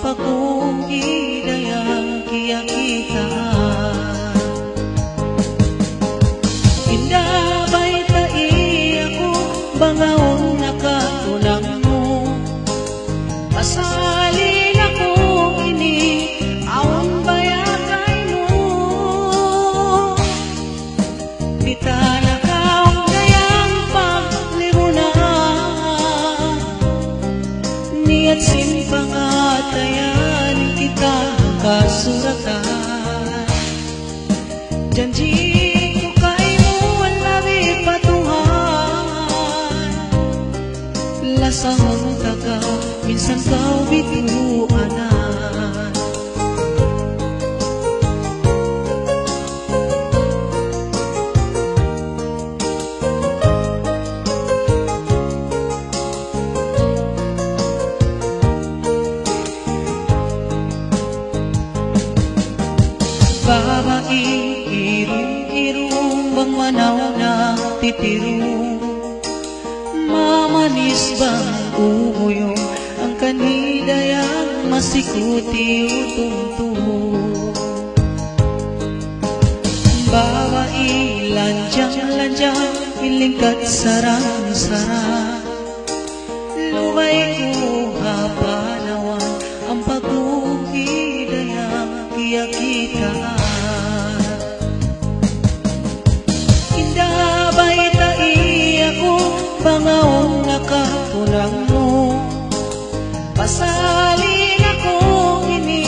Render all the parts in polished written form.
pagkugidayang kiyakita. Indah ba'y tai ako bangaon nakatulang mo, pasalin ako ini awan bayakay mo. Kita nakaong gayang paglihunan, niat simpangatayan kita kasuratan. Janji ko kay mo ang labi patuhan, lasahon tagaw minsan kau bituanan. Babae, irong-irong bang manaw na titirong, mamanis bang umuyong ang kanidayang masikuti utong-tuho. Babae, lanjang-lanjang ilingkat sarang-sarang, lumay ko hapanawan ang pagkugidayang kiyakitaan. Indah ba'y tai ako bangaon nakatulang mo, pasalin ako ini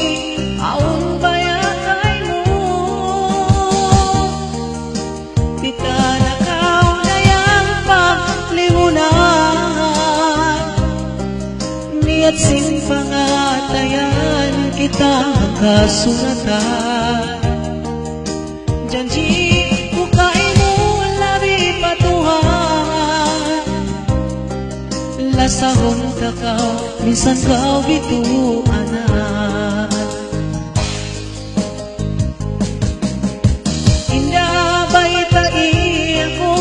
aon bayakay mo. Kita nakaunayang paglihunan, niat simpangatayan kita kasuratan. Janji ko kay mo ang labi patuhan, lasahon takaw minsan kau bituanan. Indah ba'y tai ako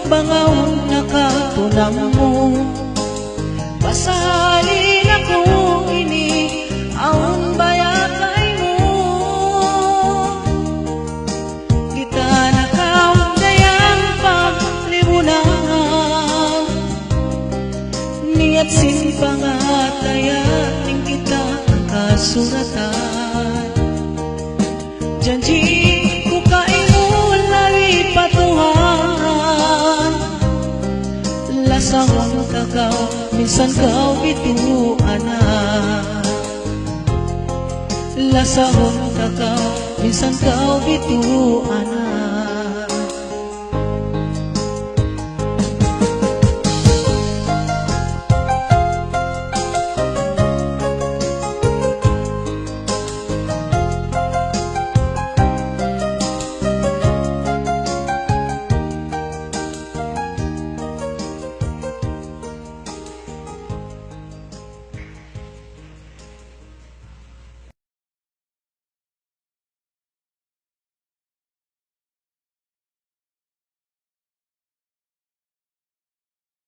bangaon nakatulang mo, pasalin ako ini aon bayakay mo. Kita nakaundayang paglibunan, niat simpangatayan kita kasuratan. Janji ko kay mo labi patuhan, lasahon tagaw minsan kau bituanan. Lasahon tagaw minsan kau bituanan.